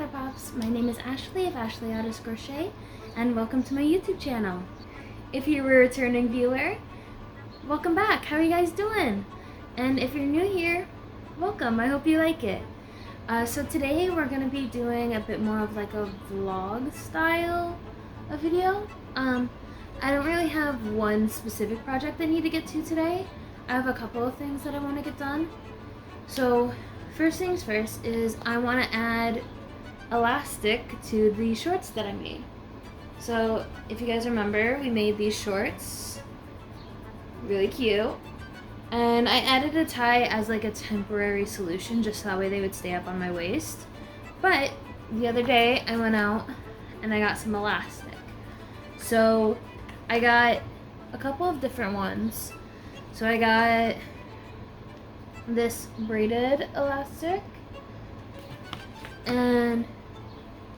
Otterpops. My name is Ashley of Ashley Otters Crochet, and welcome to my YouTube channel. If you're a returning viewer, welcome back. How are you guys doing? And if you're new here, welcome. I hope you like it. So today we're going to be doing a bit more of like a vlog style of video. I don't really have one specific project I need to get to today. I have a couple of things that I want to get done. So first things first is I want to add elastic to the shorts that I made. So if you guys remember, we made these shorts, really cute, and I added a tie as like a temporary solution just so that way they would stay up on my waist. But the other day I went out and I got some elastic. So I got a couple of different ones. So I got this braided elastic, and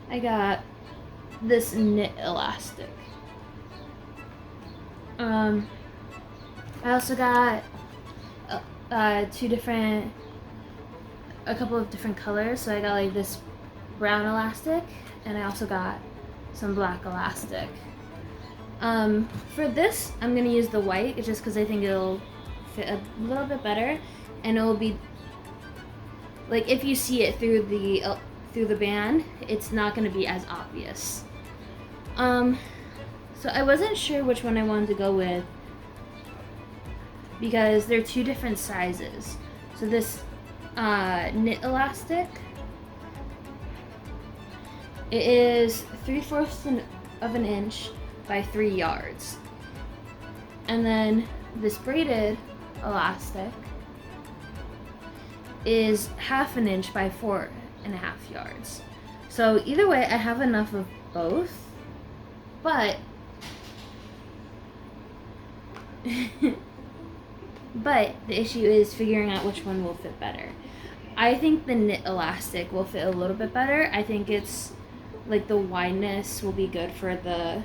I got this knit elastic. I also got a couple of different colors. So I got like this brown elastic, and I also got some black elastic. For this, I'm gonna use the white just because I think it'll fit a little bit better, and it will be like if you see it through the band, it's not going to be as obvious. So I wasn't sure which one I wanted to go with because they're two different sizes. So this knit elastic, it is 3/4 of an inch by 3 yards, and then this braided elastic is 1/2 inch by 4.5 yards. So either way, I have enough of both, but but the issue is figuring out which one will fit better. I think the knit elastic will fit a little bit better. I think it's like the wideness will be good for the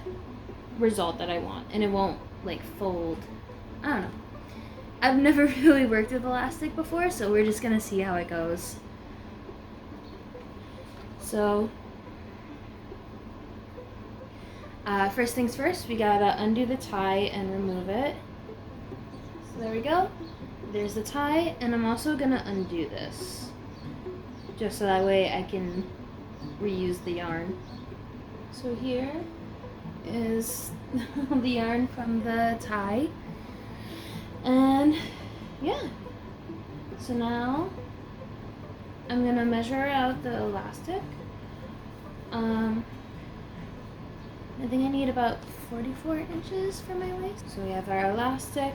result that I want, and it won't like fold. I don't know. I've never really worked with elastic before, so we're just gonna see how it goes. So first things first, we gotta undo the tie and remove it. So there we go. There's the tie, and I'm also gonna undo this just so that way I can reuse the yarn. So here is the yarn from the tie. And yeah, so now I'm gonna measure out the elastic. I think I need about 44 inches for my waist. So we have our elastic,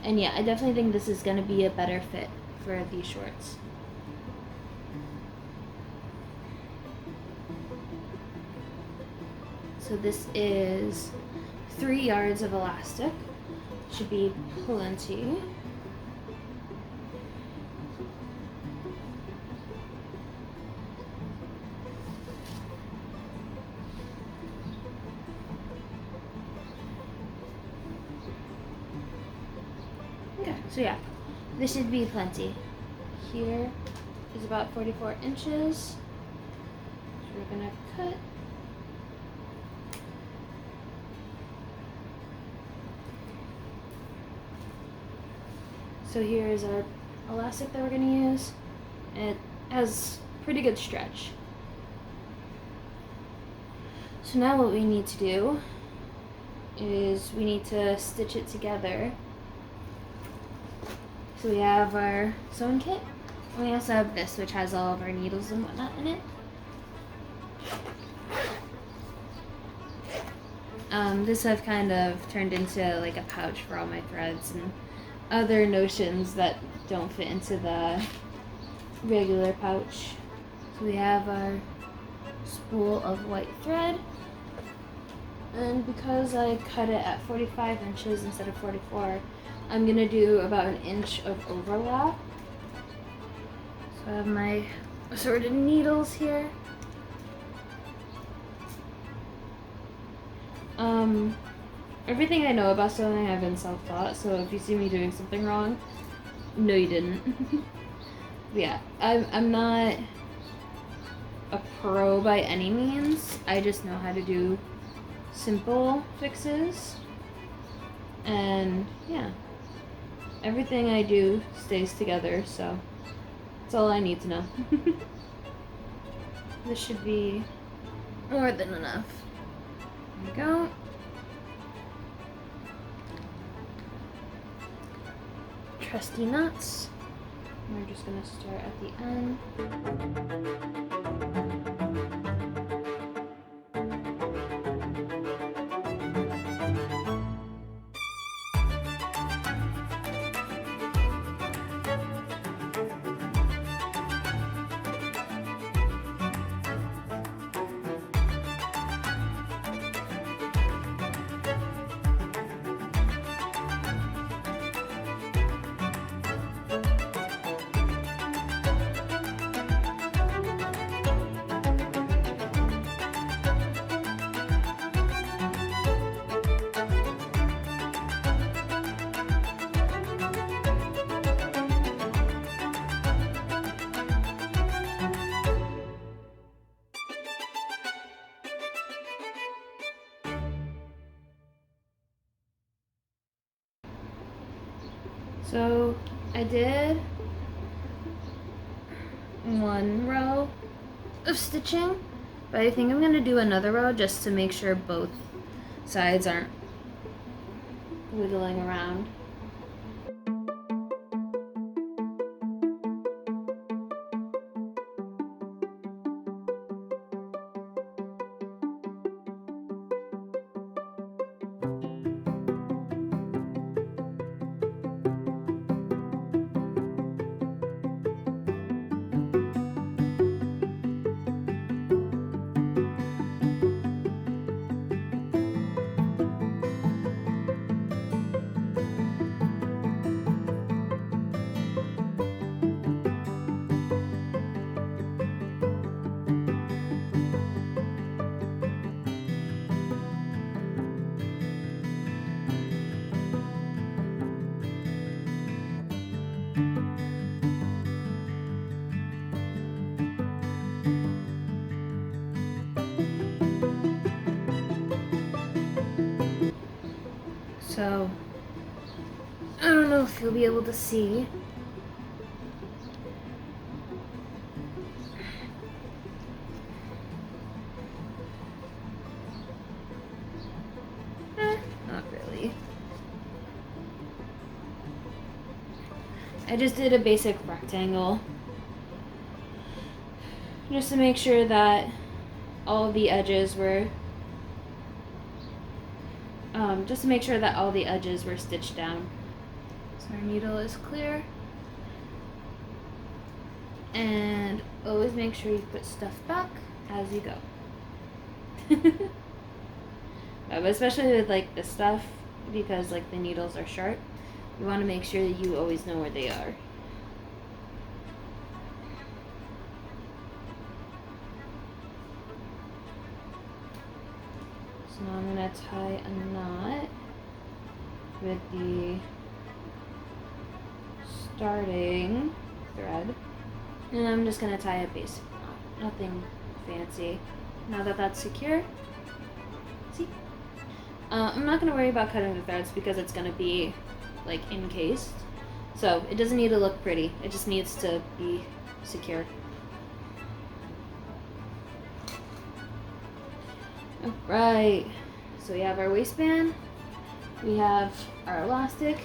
and yeah, I definitely think this is gonna be a better fit for these shorts. So this is 3 yards of elastic. Should be plenty. Okay, so yeah, this should be plenty. Here is about 44 inches. So we're gonna cut. So here is our elastic that we're going to use. It has pretty good stretch. So now what we need to do is we need to stitch it together. So we have our sewing kit, and we also have this, which has all of our needles and whatnot in it. This I've kind of turned into like a pouch for all my threads and other notions that don't fit into the regular pouch. So we have our spool of white thread, and because I cut it at 45 inches instead of 44, I'm gonna do about 1 inch of overlap. So I have my assorted needles here. Everything I know about sewing I've been self-taught, so if you see me doing something wrong, no you didn't. Yeah, I'm not a pro by any means. I just know how to do simple fixes. And yeah, everything I do stays together, so that's all I need to know. This should be more than enough. There we go. Trusty nuts. We're just gonna start at the end. So I did one row of stitching, but I think I'm going to do another row just to make sure both sides aren't wiggling around. So, I don't know if you'll be able to see. Not really. I just did a basic rectangle just to make sure that all the edges were stitched down. So our needle is clear. And always make sure you put stuff back as you go. But especially with like this stuff, because like the needles are sharp, you want to make sure that you always know where they are. So now I'm going to tie a knot with the starting thread, and I'm just going to tie a basic knot, nothing fancy. Now that that's secure, see? I'm not going to worry about cutting the threads because it's going to be like encased, so it doesn't need to look pretty, it just needs to be secure. Alright, so we have our waistband, we have our elastic.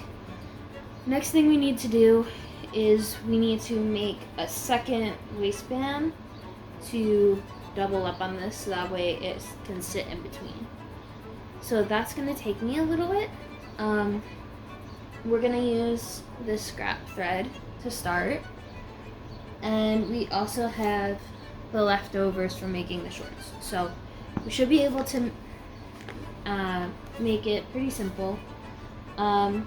Next thing we need to do is we need to make a second waistband to double up on this so that way it can sit in between. So that's going to take me a little bit. We're going to use this scrap thread to start, and we also have the leftovers from making the shorts. So we should be able to make it pretty simple. I'm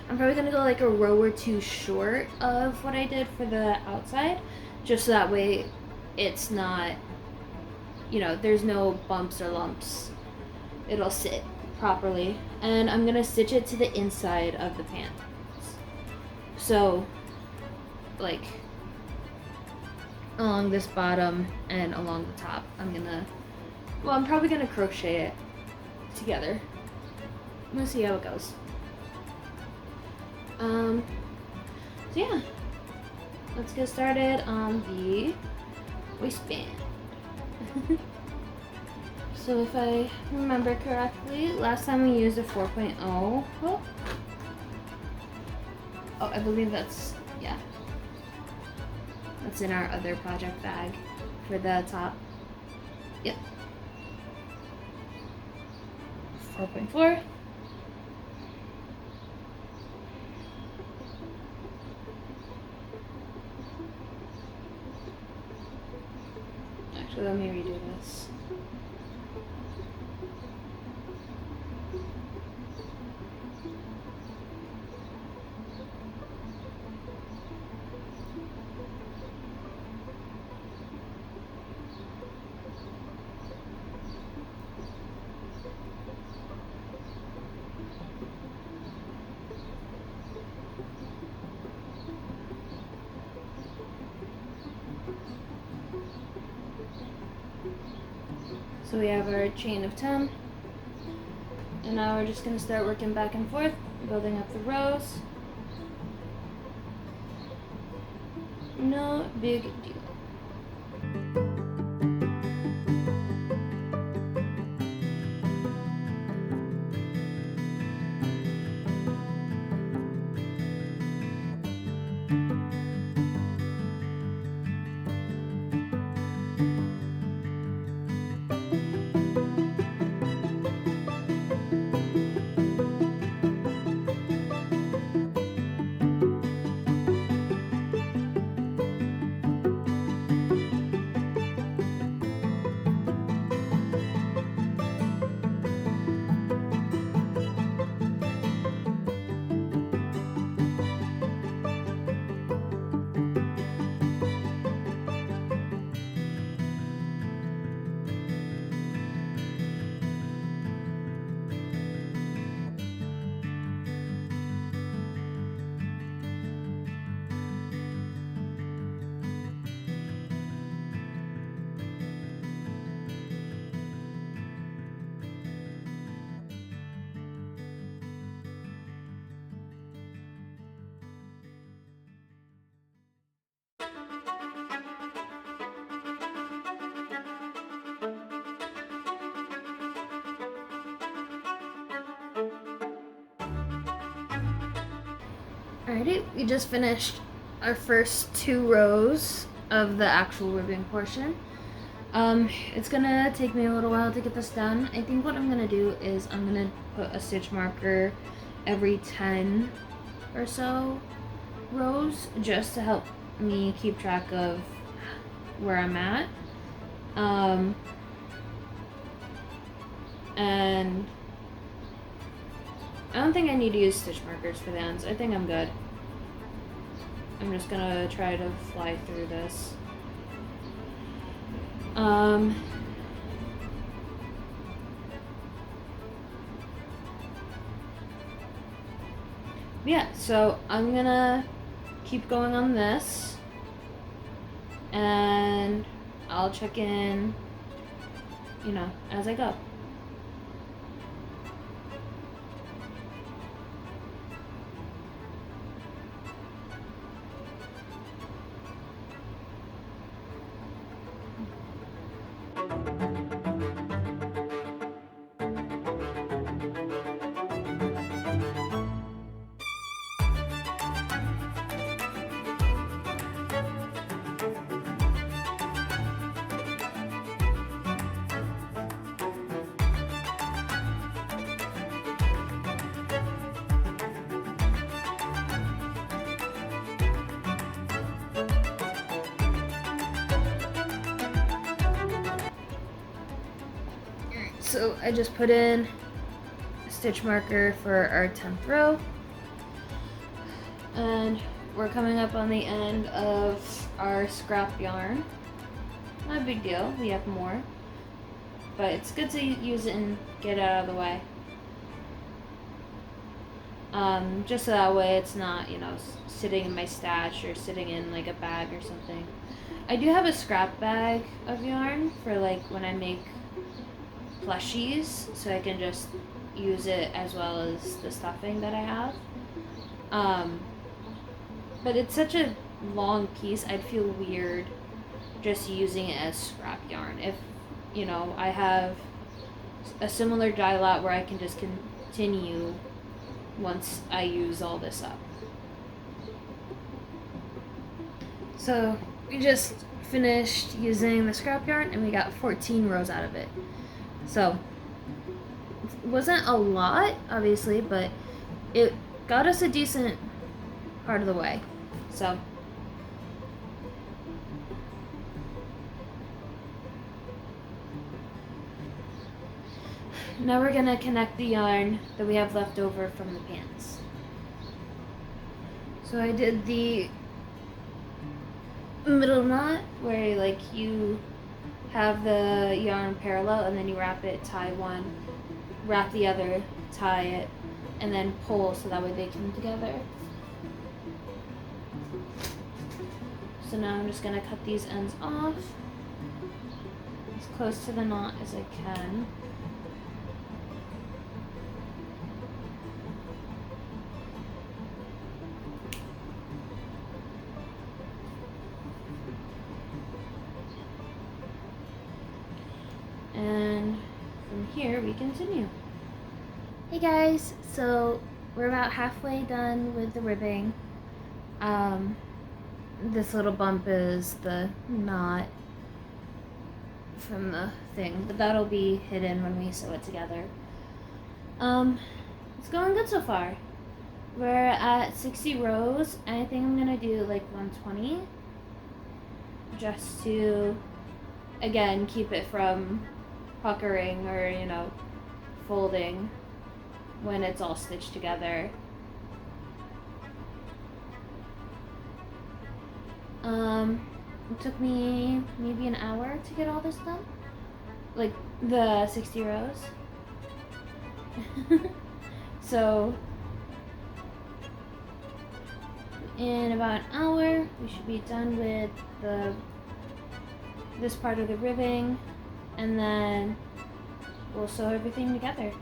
probably going to go like a row or two short of what I did for the outside, just so that way it's not, there's no bumps or lumps. It'll sit properly. And I'm going to stitch it to the inside of the pants. So, like along this bottom and along the top. I'm probably gonna crochet it together. We'll see how it goes. So yeah, let's get started on the waistband. So if I remember correctly, last time we used a 4.0. Oh, I believe that's in our other project bag for the top. Yep. 4.4. Actually, let me redo this. So we have our chain of 10, and now we're just going to start working back and forth, building up the rows. No big deal. Alrighty, we just finished our first 2 rows of the actual ribbing portion. It's gonna take me a little while to get this done. I think what I'm gonna do is I'm gonna put a stitch marker every 10 or so rows just to help me keep track of where I'm at. And I don't think I need to use stitch markers for the ends. I think I'm good. I'm just gonna try to fly through this. Yeah, so I'm gonna keep going on this, and I'll check in, as I go. So I just put in a stitch marker for our 10th row, and we're coming up on the end of our scrap yarn. Not a big deal, we have more, but it's good to use it and get it out of the way. Just so that way it's not, sitting in my stash or sitting in like a bag or something. I do have a scrap bag of yarn for like when I make plushies, so I can just use it as well as the stuffing that I have. But it's such a long piece, I'd feel weird just using it as scrap yarn. If, you know, I have a similar dye lot where I can just continue once I use all this up. So we just finished using the scrap yarn and we got 14 rows out of it. So it wasn't a lot, obviously, but it got us a decent part of the way. So now we're gonna connect the yarn that we have left over from the pants. So I did the middle knot where like you have the yarn parallel and then you wrap it, tie one, wrap the other, tie it, and then pull so that way they come together. So now I'm just gonna cut these ends off as close to the knot as I can. And from here we continue. Hey guys, so we're about halfway done with the ribbing. This little bump is the knot from the thing, but that'll be hidden when we sew it together. It's going good so far. We're at 60 rows, and I think I'm gonna do like 120 just to, again, keep it from puckering or, you know, folding when it's all stitched together. It took me maybe an hour to get all this done, like the 60 rows. So in about an hour we should be done with this part of the ribbing, and then we'll sew everything together.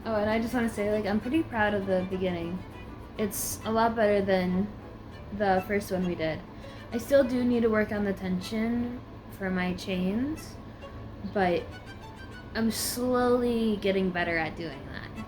Oh, and I just want to say, like, I'm pretty proud of the beginning. It's a lot better than the first one we did. I still do need to work on the tension for my chains, but I'm slowly getting better at doing that.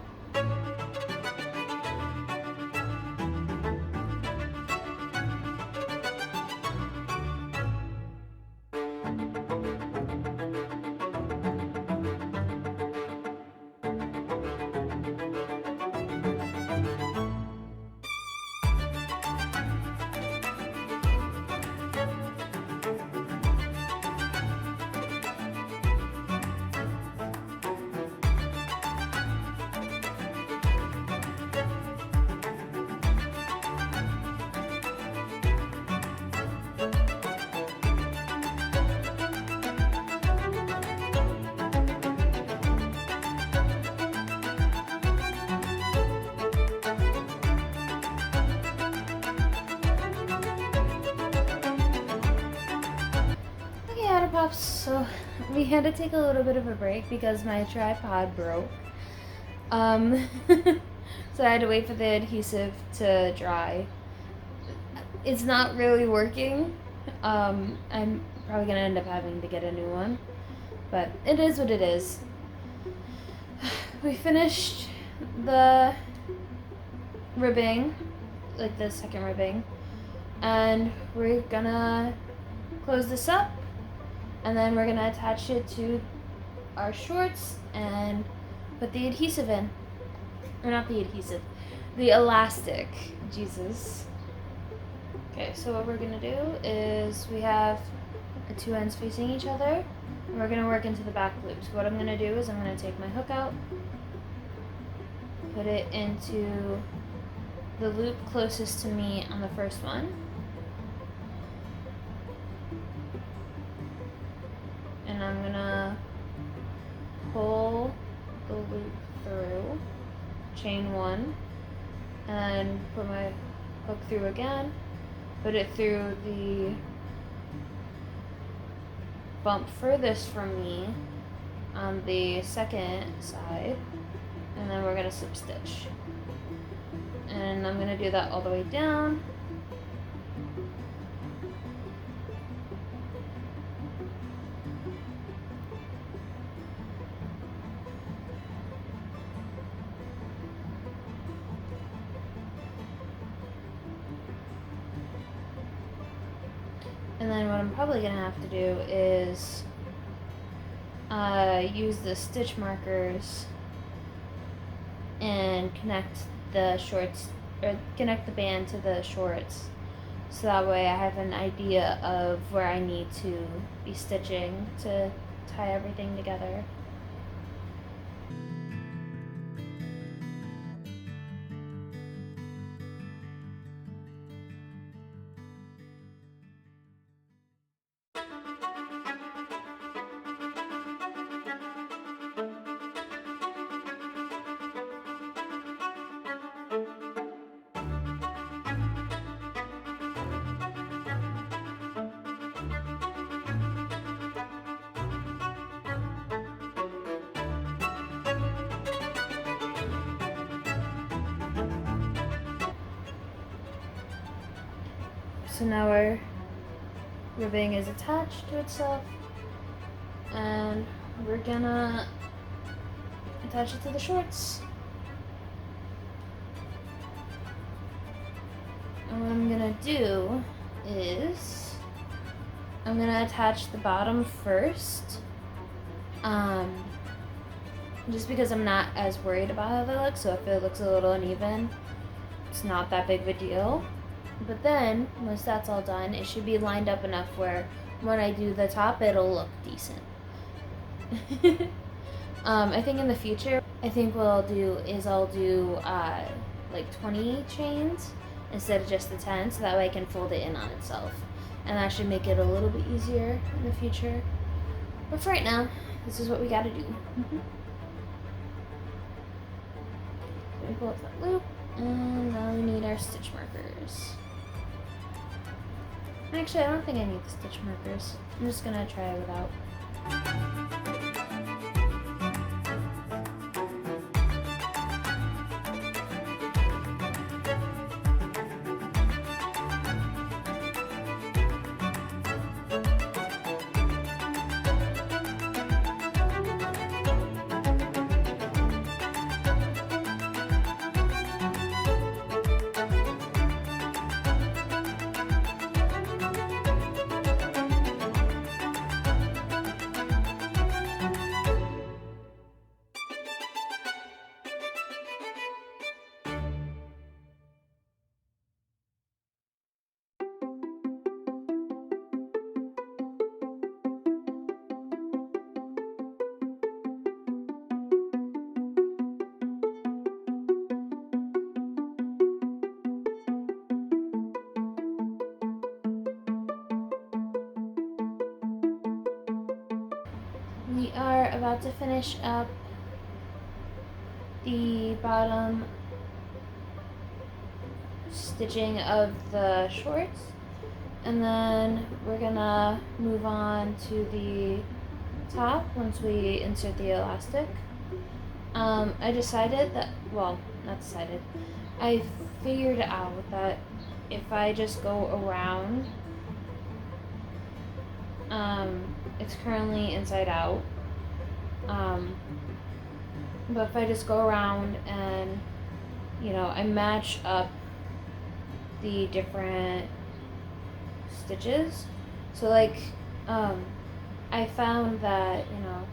Otterpops, so we had to take a little bit of a break because my tripod broke. So I had to wait for the adhesive to dry. It's not really working. I'm probably gonna end up having to get a new one, but it is what it is. We finished the ribbing, like the second ribbing, and we're gonna close this up, and then we're gonna attach it to our shorts and put the adhesive in. Or not the adhesive, the elastic. Jesus. Okay, so what we're gonna do is we have the two ends facing each other, and we're gonna work into the back loop. So what I'm gonna do is I'm gonna take my hook out, put it into the loop closest to me on the first one, chain 1, and put my hook through again, put it through the bump furthest from me on the second side, and then we're going to slip stitch. And I'm going to do that all the way down. And then what I'm probably going to have to do is use the stitch markers and connect the shorts, or connect the band to the shorts, so that way I have an idea of where I need to be stitching to tie everything together. So now our ribbing is attached to itself, and we're gonna attach it to the shorts. And what I'm gonna do is I'm gonna attach the bottom first, just because I'm not as worried about how that looks. So if it looks a little uneven, it's not that big of a deal. But then, once that's all done, it should be lined up enough where when I do the top, it'll look decent. I think in the future, I think what I'll do is I'll do like 20 chains instead of just the 10, so that way I can fold it in on itself. And that should make it a little bit easier in the future. But for right now, this is what we gotta do. So we pull up that loop, and now we need our stitch markers. Actually, I don't think I need the stitch markers. I'm just gonna try it without. We are about to finish up the bottom stitching of the shorts, and then we're gonna move on to the top once we insert the elastic. I decided that, well, not decided, I figured out that if I just go around, it's currently inside out, but if I just go around and, you know, I match up the different stitches, so like, I found that, you know,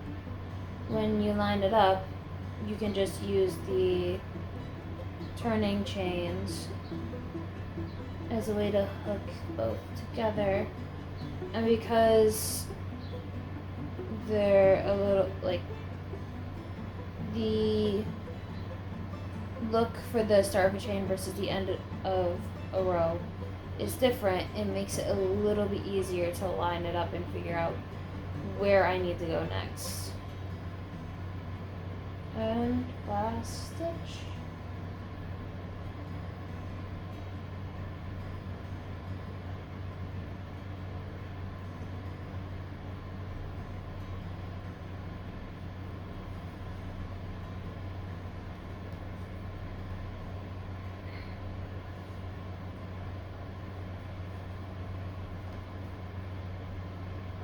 when you line it up, you can just use the turning chains as a way to hook both together. And because they're a little, like, the look for the start of a chain versus the end of a row is different, it makes it a little bit easier to line it up and figure out where I need to go next. And last stitch.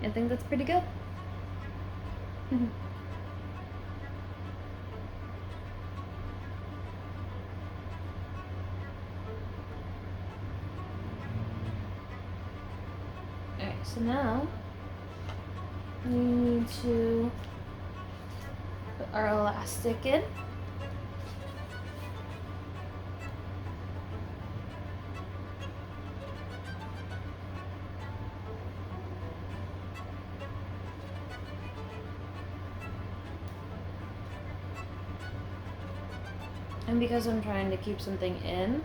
I think that's pretty good. Alright, so now we need to put our elastic in. And because I'm trying to keep something in,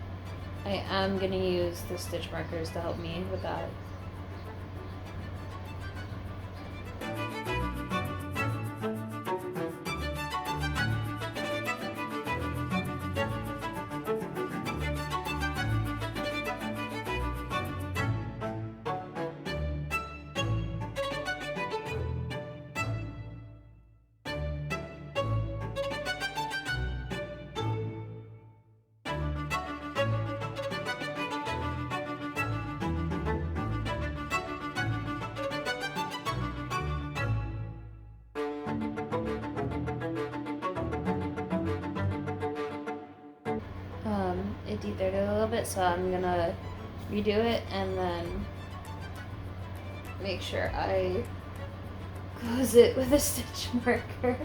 I am going to use the stitch markers to help me with that. It tethered it a little bit, so I'm gonna redo it and then make sure I close it with a stitch marker.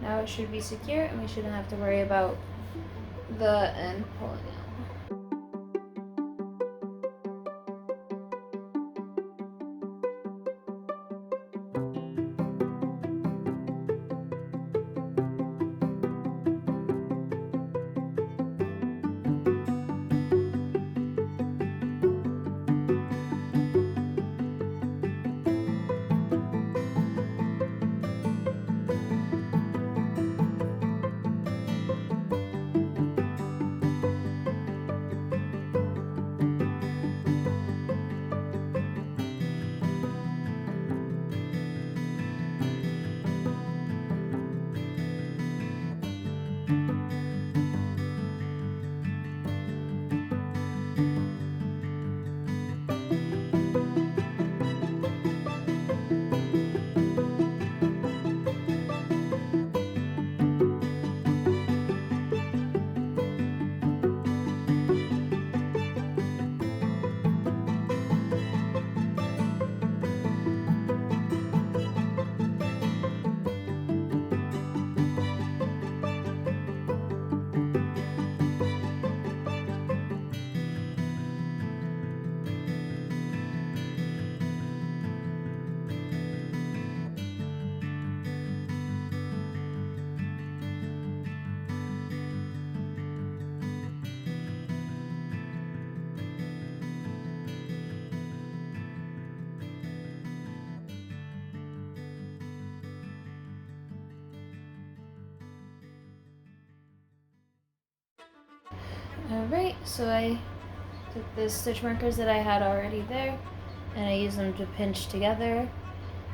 Now it should be secure and we shouldn't have to worry about the end pulling out. Alright, so I took the stitch markers that I had already there and I used them to pinch together.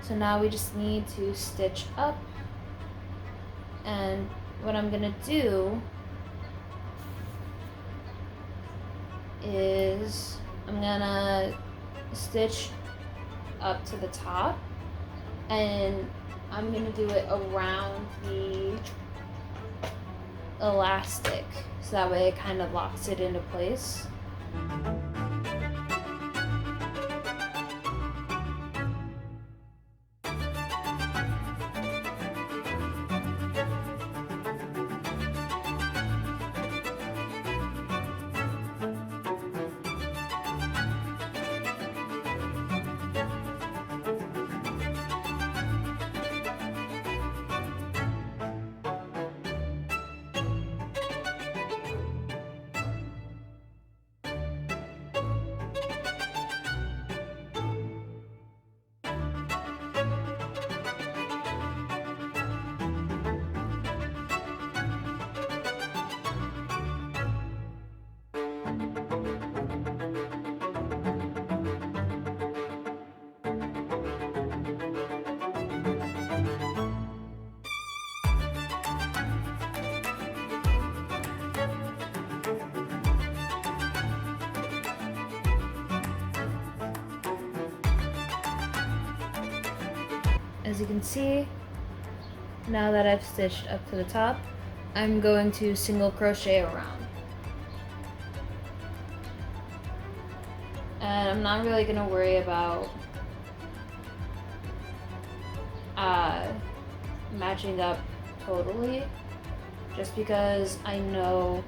So now we just need to stitch up, and what I'm gonna do is I'm gonna stitch up to the top and I'm gonna do it around the elastic so that way it kind of locks it into place. as you can see, now that I've stitched up to the top, I'm going to single crochet around. And I'm not really gonna worry about matching up totally, just because I know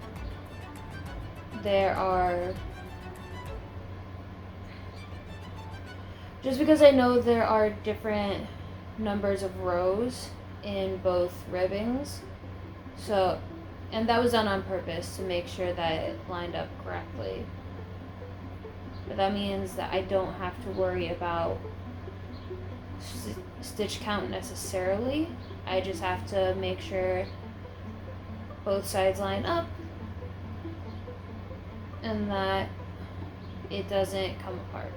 there are different numbers of rows in both ribbings. So, and that was done on purpose to make sure that it lined up correctly. But that means that I don't have to worry about stitch count necessarily. I just have to make sure both sides line up and that it doesn't come apart.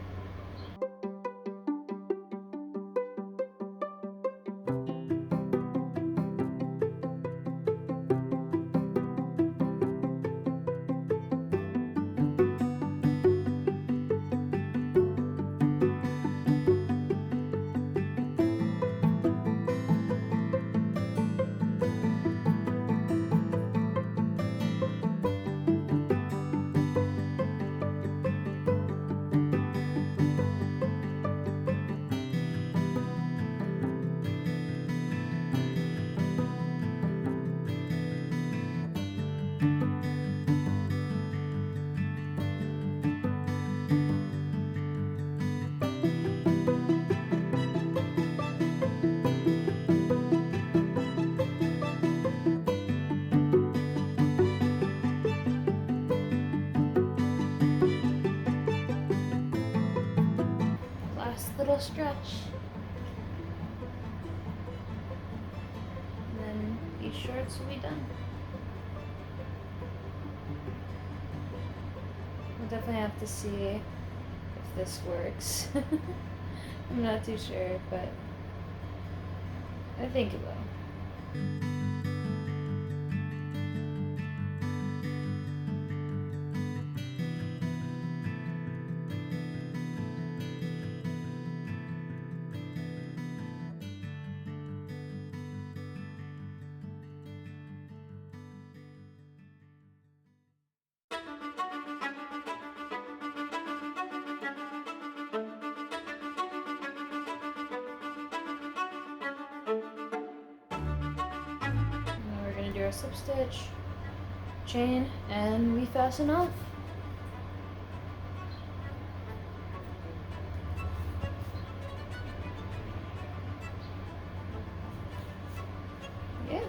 Little stretch, and then these shorts will be done. We'll definitely have to see if this works. I'm not too sure, but I think it will. Do our slip stitch, chain, and we fasten off. Yeah.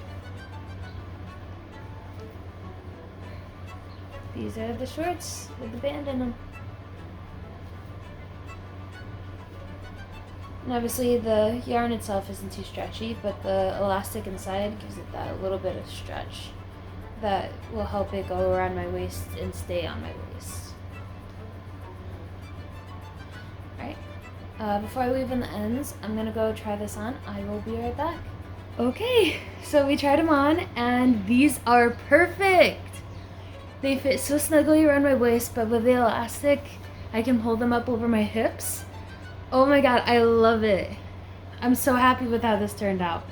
These are the shorts with the band in them. And obviously the yarn itself isn't too stretchy, but the elastic inside gives it that little bit of stretch that will help it go around my waist and stay on my waist. Alright, before I weave in the ends, I'm gonna go try this on. I will be right back. Okay, so we tried them on and these are perfect! They fit so snugly around my waist, but with the elastic, I can pull them up over my hips. Oh my god, I love it. I'm so happy with how this turned out.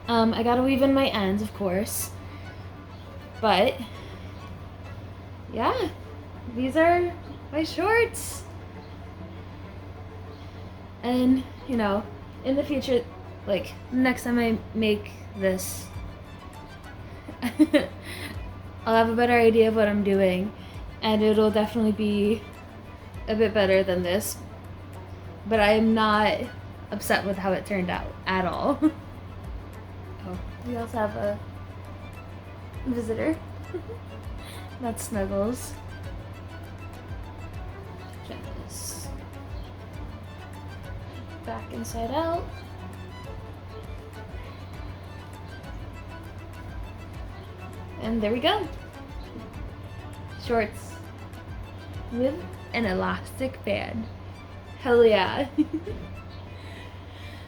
I gotta weave in my ends, of course. But, yeah, these are my shorts. And, you know, in the future, like, next time I make this, I'll have a better idea of what I'm doing. And it'll definitely be a bit better than this. But I am not upset with how it turned out at all. Oh, we also have a visitor. That's Snuggles. Check this. Back inside out. And there we go. Shorts with an elastic band. Hell yeah.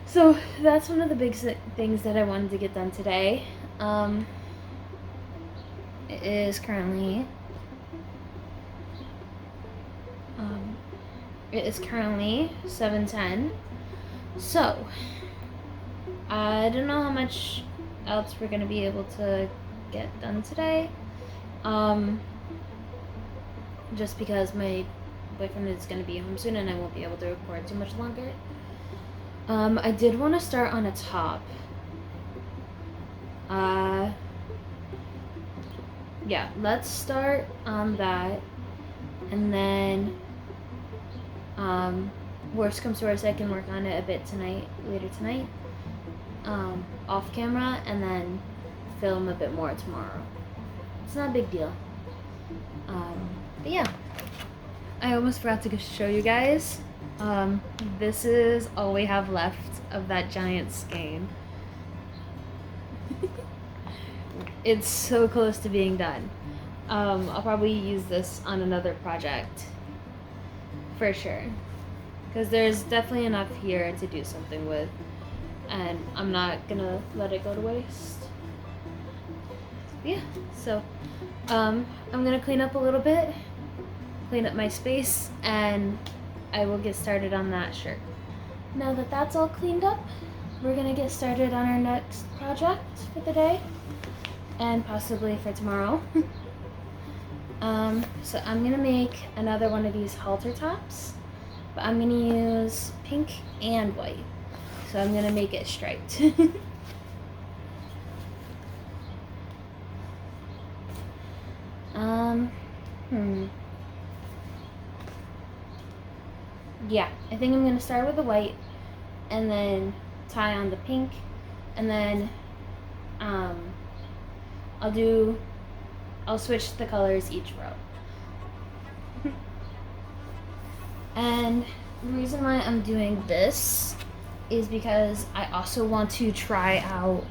So that's one of the big things that I wanted to get done today. It is currently 7:10. So, I don't know how much else we're gonna be able to get done today. Just because my boyfriend is gonna be home soon and I won't be able to record too much longer. I did want to start on a top. Yeah, let's start on that, and then worst comes to worst, I can work on it a bit later tonight, off camera, and then film a bit more tomorrow. It's not a big deal. But yeah, I almost forgot to show you guys. This is all we have left of that giant skein. It's so close to being done. I'll probably use this on another project for sure, because there's definitely enough here to do something with, and I'm not gonna let it go to waste. Yeah, so I'm gonna clean up a little bit, clean up my space, and I will get started on that shirt. Now that that's all cleaned up, we're gonna get started on our next project for the day, and possibly for tomorrow. So I'm gonna make another one of these halter tops, but I'm gonna use pink and white. So I'm gonna make it striped. Yeah, I think I'm gonna start with the white and then tie on the pink, and then I'll switch the colors each row. And the reason why I'm doing this is because I also want to try out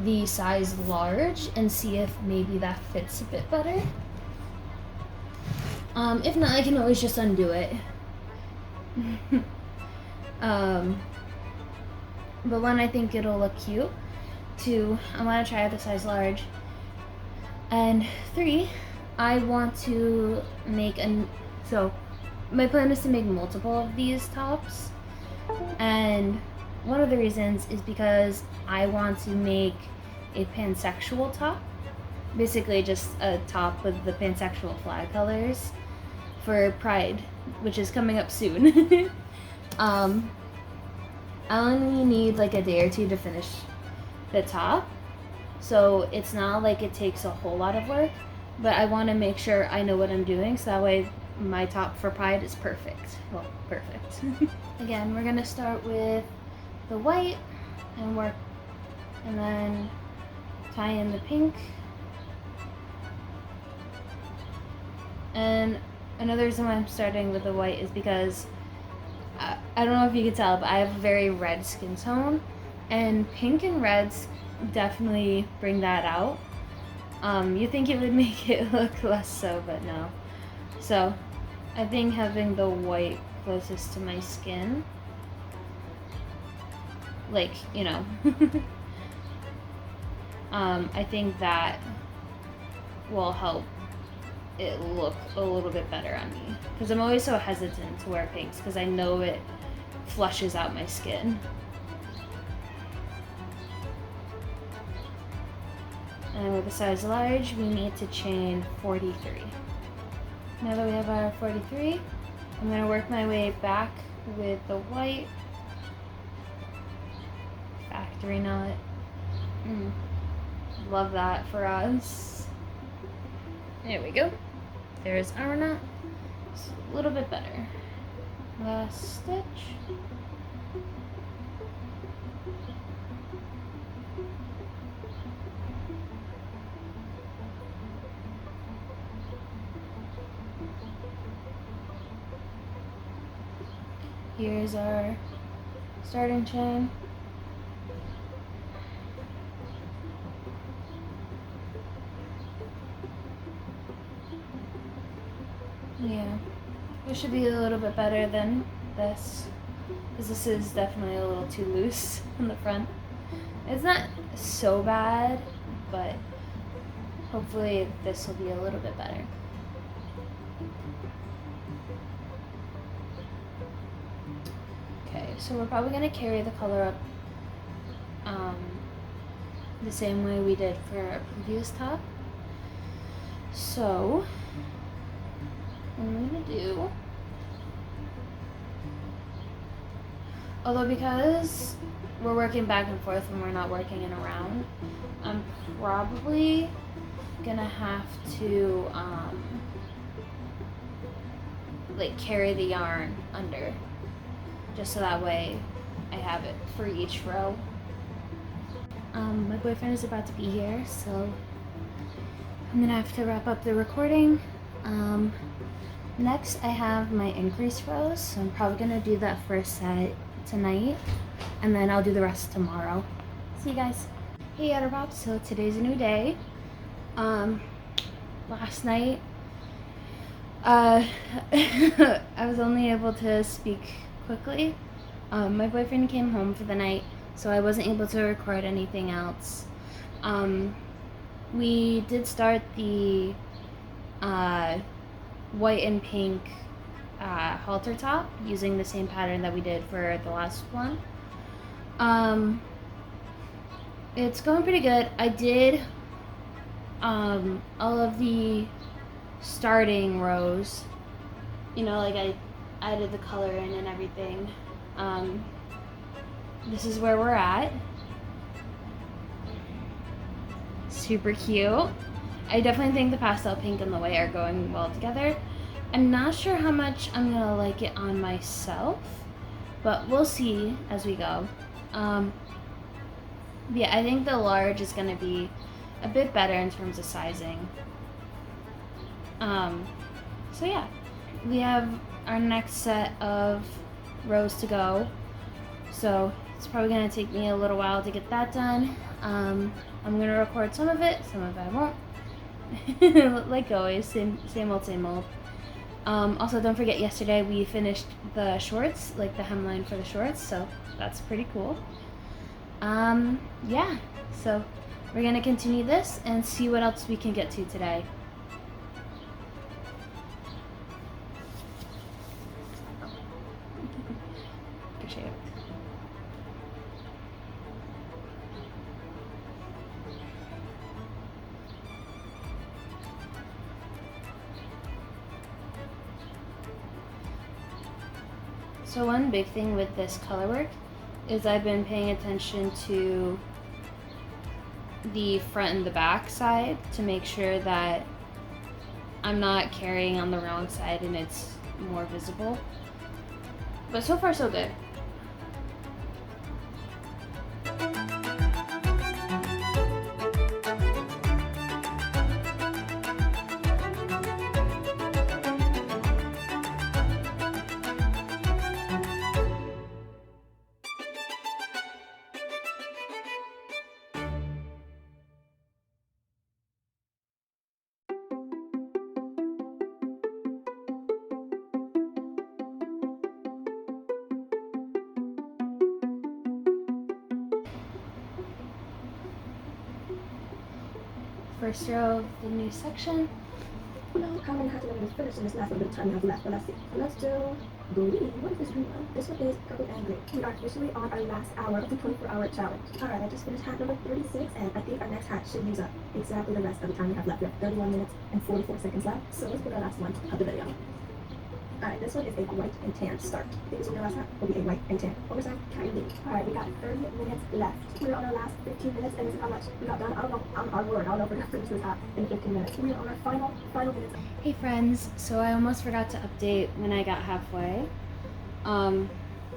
the size large and see if maybe that fits a bit better. If not, I can always just undo it. But one, I think it'll look cute. Two, I want to try out the size large. And three, I want to make so my plan is to make multiple of these tops, and one of the reasons is because I want to make a pansexual top, basically just a top with the pansexual flag colors for Pride, which is coming up soon. I only need like a day or two to finish the top, so it's not like it takes a whole lot of work, but I want to make sure I know what I'm doing, so that way my top for Pride is perfect. Well, perfect. Again, we're gonna start with the white and work, and then tie in the pink. And another reason why I'm starting with the white is because I don't know if you can tell, but I have a very red skin tone, and pink and reds definitely bring that out. You think it would make it look less so, but no. So I think having the white closest to my skin, like, you know, I think that will help it look a little bit better on me, because I'm always so hesitant to wear pinks because I know it flushes out my skin. And with a size large, we need to chain 43. Now that we have our 43, I'm going to work my way back with the white. Factory knot. Love that for us. There we go. There's our knot. It's a little bit better. Last stitch. Here's our starting chain. Yeah, this should be a little bit better than this, because this is definitely a little too loose on the front. It's not so bad, but hopefully this will be a little bit better. Okay, so we're probably going to carry the color up the same way we did for our previous top. So what I'm going to do, although because we're working back and forth and we're not working in a round, I'm probably going to have to like carry the yarn under, just so that way I have it for each row. My boyfriend is about to be here, so I'm gonna have to wrap up the recording. Next I have my increase rows, so I'm probably gonna do that first set tonight, and then I'll do the rest tomorrow. See you guys. Hey Otterpops, so today's a new day. Last night I was only able to speak quickly. My boyfriend came home for the night, so I wasn't able to record anything else. We did start the white and pink halter top using the same pattern that we did for the last one. It's going pretty good. I did all of the starting rows, you know, like I added the color in and everything. This is where we're at. Super cute. I definitely think the pastel pink and the white are going well together. I'm not sure how much I'm gonna like it on myself, but we'll see as we go. Yeah, I think the large is gonna be a bit better in terms of sizing. So yeah, we have our next set of rows to go, so it's probably gonna take me a little while to get that done. I'm gonna record some of it I won't. Like always, same old. Also, don't forget, yesterday we finished the shorts, like the hemline for the shorts, so that's pretty cool. Yeah, so we're gonna continue this and see what else we can get to today. So one big thing with this color work is I've been paying attention to the front and the back side to make sure that I'm not carrying on the wrong side and it's more visible. But so far so good. First row of the new section. Well, how many halter is finished in this last little bit of time we have left? But let's see. So let's do green. What is this green one? This one is purple and green. We are officially on our last hour of the 24-hour challenge. Alright, I just finished hat number 36, and I think our next hat should use up exactly the rest of the time we have left. We have 31 minutes and 44 seconds left. So let's put our last one of the video. Alright, this one is a white and tan start. I think this one, your last hat, will be a white and tan. Oversized candy. Alright, we got 30 minutes left. We're on our last 15 minutes, and this is how much we got done. I don't know, on our word, I don't know if we're going to finish this hat in 15 minutes. We're on our final minutes. Hey friends, so I almost forgot to update when I got halfway.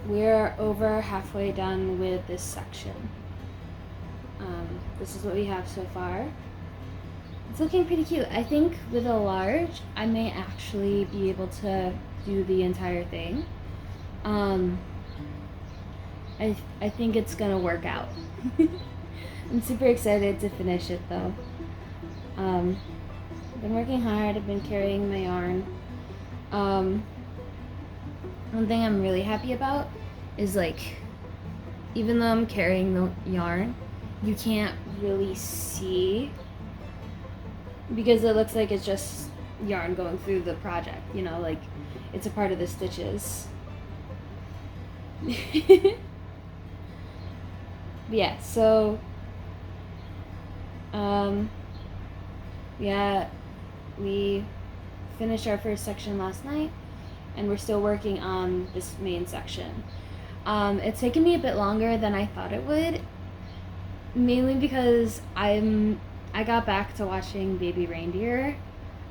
We're over halfway done with this section. This is what we have so far. It's looking pretty cute. I think with a large, I may actually be able to do the entire thing. I think it's gonna work out. I'm super excited to finish it though. I've been working hard, I've been carrying my yarn. One thing I'm really happy about is, like, even though I'm carrying the yarn, you can't really see because it looks like it's just yarn going through the project, you know, like it's a part of the stitches. Yeah, so yeah, we finished our first section last night, and we're still working on this main section. It's taken me a bit longer than I thought it would, mainly because I got back to watching Baby Reindeer,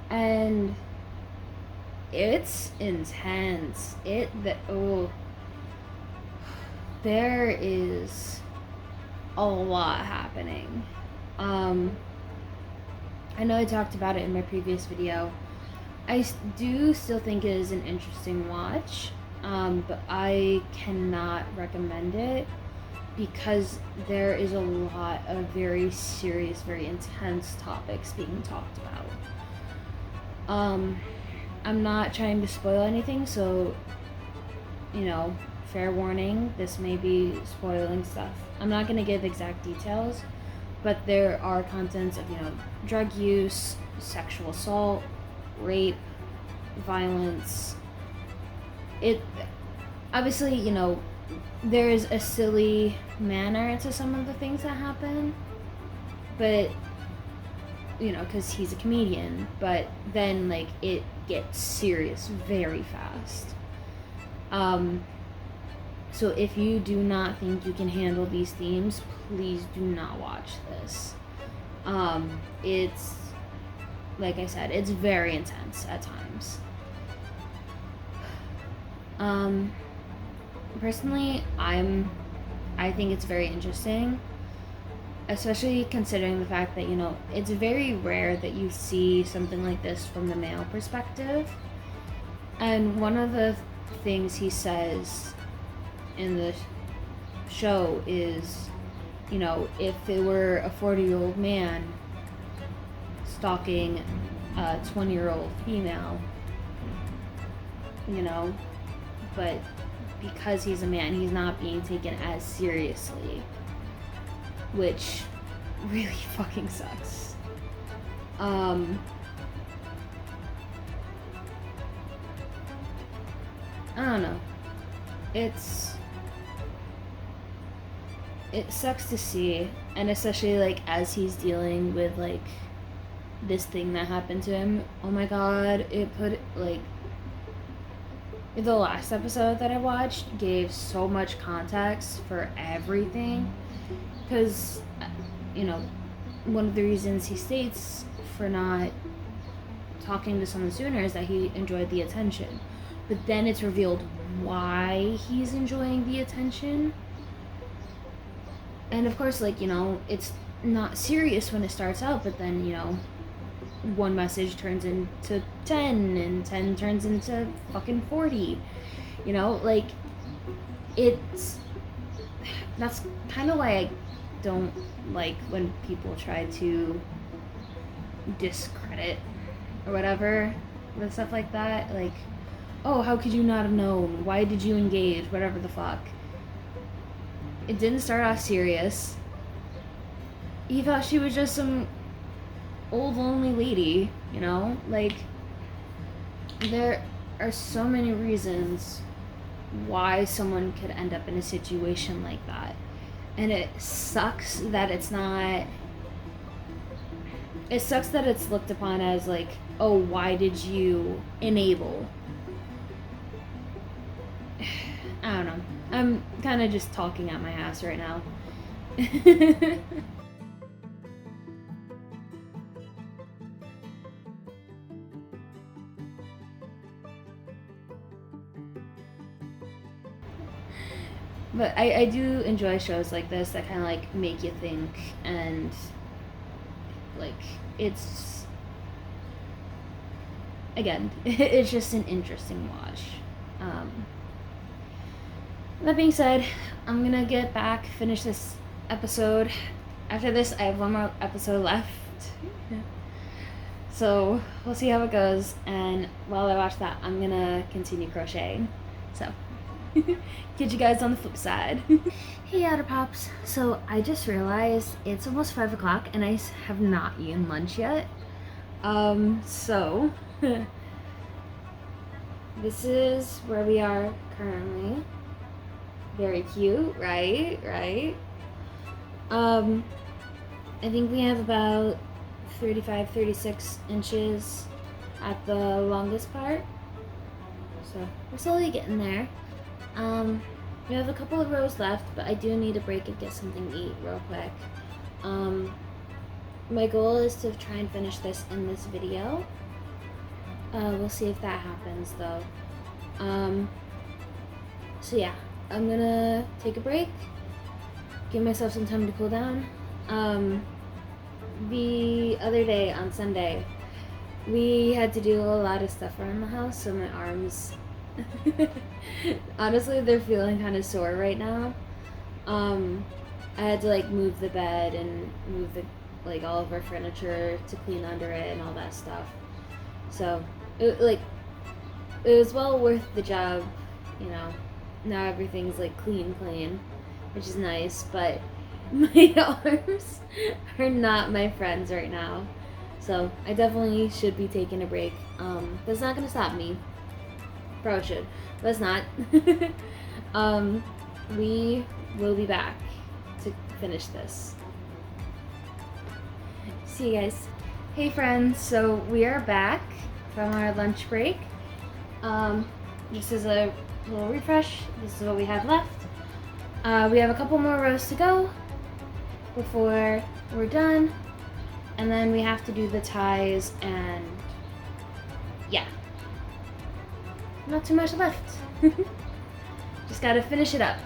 and it's intense. There is a lot happening. I know I talked about it in my previous video. I do still think it is an interesting watch, but I cannot recommend it because there is a lot of very serious, very intense topics being talked about. I'm not trying to spoil anything, so, fair warning, this may be spoiling stuff. I'm not going to give exact details, but there are contents of, drug use, sexual assault, rape, violence. It obviously, there is a silly manner to some of the things that happen, but because he's a comedian, but then it gets serious very fast. So if you do not think you can handle these themes, please do not watch this. It's, like I said, it's very intense at times. Personally, I think it's very interesting, especially considering the fact that, it's very rare that you see something like this from the male perspective. And one of the things he says in the show is, if it were a 40-year-old man stalking a 20-year-old female, but because he's a man, he's not being taken as seriously, which really fucking sucks. I don't know. It sucks to see, and especially as he's dealing with this thing that happened to him. Oh my god, the last episode that I watched gave so much context for everything, because one of the reasons he states for not talking to someone sooner is that he enjoyed the attention, but then it's revealed why he's enjoying the attention. And of course, it's not serious when it starts out, but then, one message turns into 10, and 10 turns into fucking 40. That's kind of why I don't like when people try to discredit or whatever with stuff like that. Oh, how could you not have known? Why did you engage? Whatever the fuck. It didn't start off serious. He thought she was just some old lonely lady, there are so many reasons why someone could end up in a situation like that, and it sucks that it's looked upon as oh, why did you enable? I don't know, I'm kind of just talking at my ass right now. But I do enjoy shows like this that kind of make you think, and it's, again, it's just an interesting watch. That being said, I'm gonna get back, finish this episode. After this, I have one more episode left. So we'll see how it goes, and while I watch that, I'm gonna continue crocheting. So get you guys on the flip side. Hey Otterpops, so I just realized it's almost 5 o'clock and I have not eaten lunch yet. So this is where we are currently. Very cute, right? Right? I think we have about 35, 36 inches at the longest part. So we're slowly getting there. We have a couple of rows left, but I do need a break and get something to eat real quick. My goal is to try and finish this in this video. We'll see if that happens though. So yeah, I'm gonna take a break, give myself some time to cool down. The other day on Sunday, we had to do a lot of stuff around the house, so my arms, honestly, they're feeling kind of sore right now. I had to like move the bed and move all of our furniture to clean under it and all that stuff. So it was well worth the job, you know. Now everything's like clean, which is nice, but my arms are not my friends right now. So I definitely should be taking a break. That's not gonna stop me. Probably should, but it's not. We will be back to finish this. See you guys. Hey friends, so we are back from our lunch break. Just as a little refresh, this is what we have left. We have a couple more rows to go before we're done, and then we have to do the ties, and yeah, not too much left. Just gotta finish it up.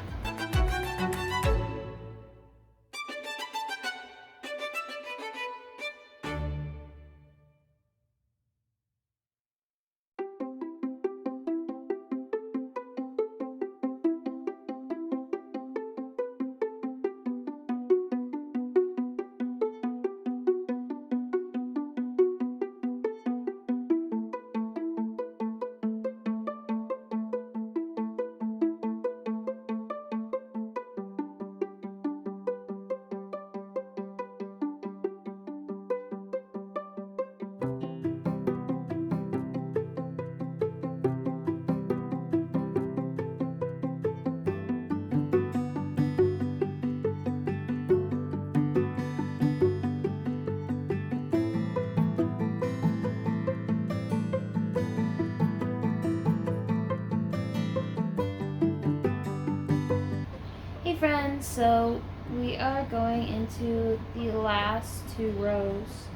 Hey friends, so we are going into the last 2 rows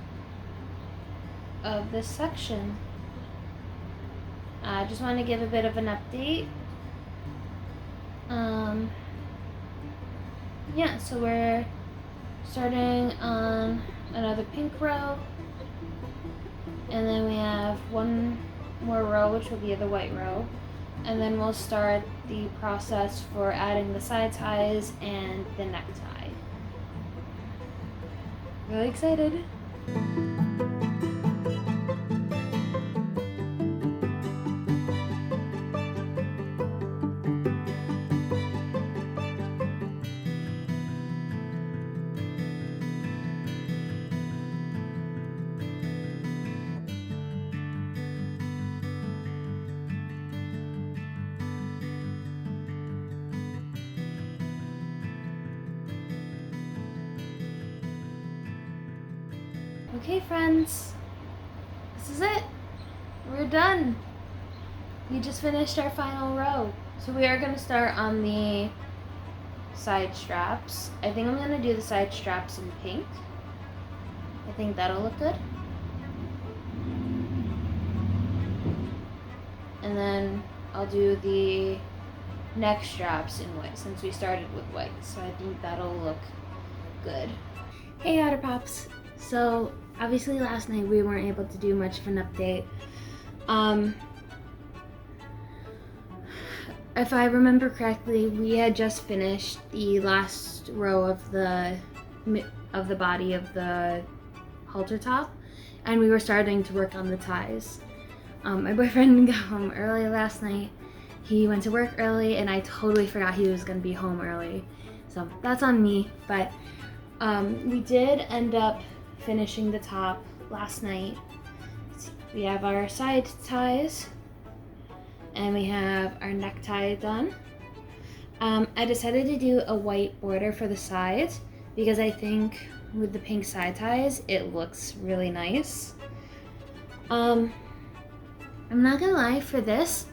of this section. I just want to give a bit of an update. Yeah, so we're starting on another pink row, and then we have 1 more row, which will be the white row, and then we'll start the process for adding the side ties and the necktie. Really excited. Okay friends, this is it. We're done. We just finished our final row. So we are going to start on the side straps. I think I'm going to do the side straps in pink. I think that'll look good. And then I'll do the neck straps in white since we started with white. So I think that'll look good. Hey Otterpops. So obviously last night we weren't able to do much of an update. If I remember correctly, we had just finished the last row of the body of the halter top, and we were starting to work on the ties. My boyfriend got home early last night. He went to work early, and I totally forgot he was going to be home early. So that's on me, but we did end up finishing the top last night. We have our side ties and we have our necktie done. I decided to do a white border for the sides because I think with the pink side ties, it looks really nice. I'm not gonna lie, for this,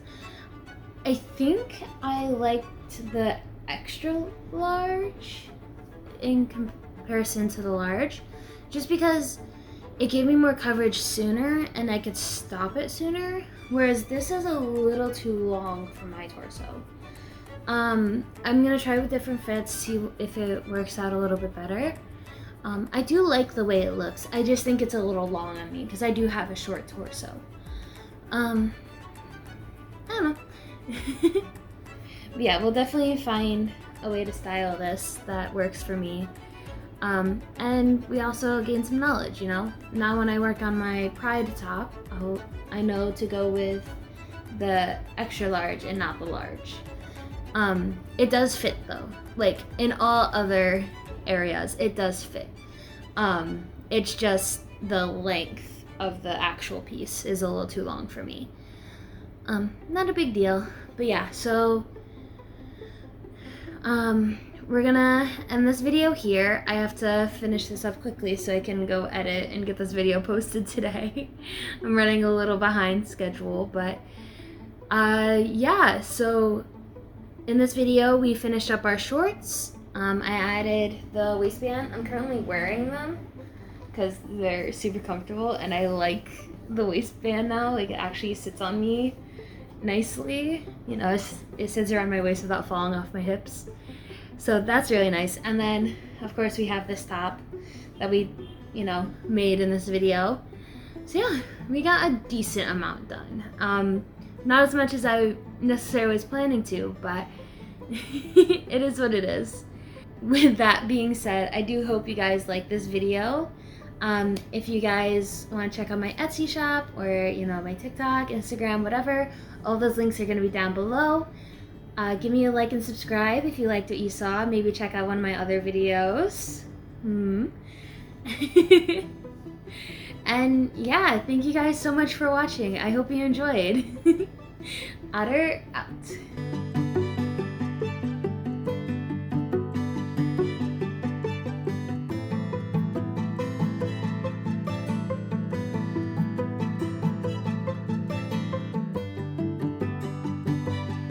I think I liked the extra large in comparison to the large, just because it gave me more coverage sooner and I could stop it sooner, whereas this is a little too long for my torso. I'm gonna try with different fits, see if it works out a little bit better. I do like the way it looks. I just think it's a little long on me because I do have a short torso. I don't know. But yeah, we'll definitely find a way to style this that works for me. And we also gain some knowledge, you know? Now when I work on my pride top, I know to go with the extra large and not the large. It does fit though. Like in all other areas, it does fit. It's just the length of the actual piece is a little too long for me. Not a big deal, but yeah, so we're gonna end this video here. I have to finish this up quickly so I can go edit and get this video posted today. I'm running a little behind schedule, but yeah, so in this video we finished up our shorts. I added the waistband. I'm currently wearing them because they're super comfortable and I like the waistband now. Like it actually sits on me nicely. You know, it sits around my waist without falling off my hips. So that's really nice. And then of course we have this top that we, you know, made in this video. So yeah, we got a decent amount done. Not as much as I necessarily was planning to, but it is what it is. With that being said, I do hope you guys like this video. If you guys want to check out my Etsy shop or, you know, my TikTok, Instagram, whatever, all those links are going to be down below. Give me a like and subscribe if you liked what you saw. Maybe check out one of my other videos. And yeah, thank you guys so much for watching. I hope you enjoyed. Otter out.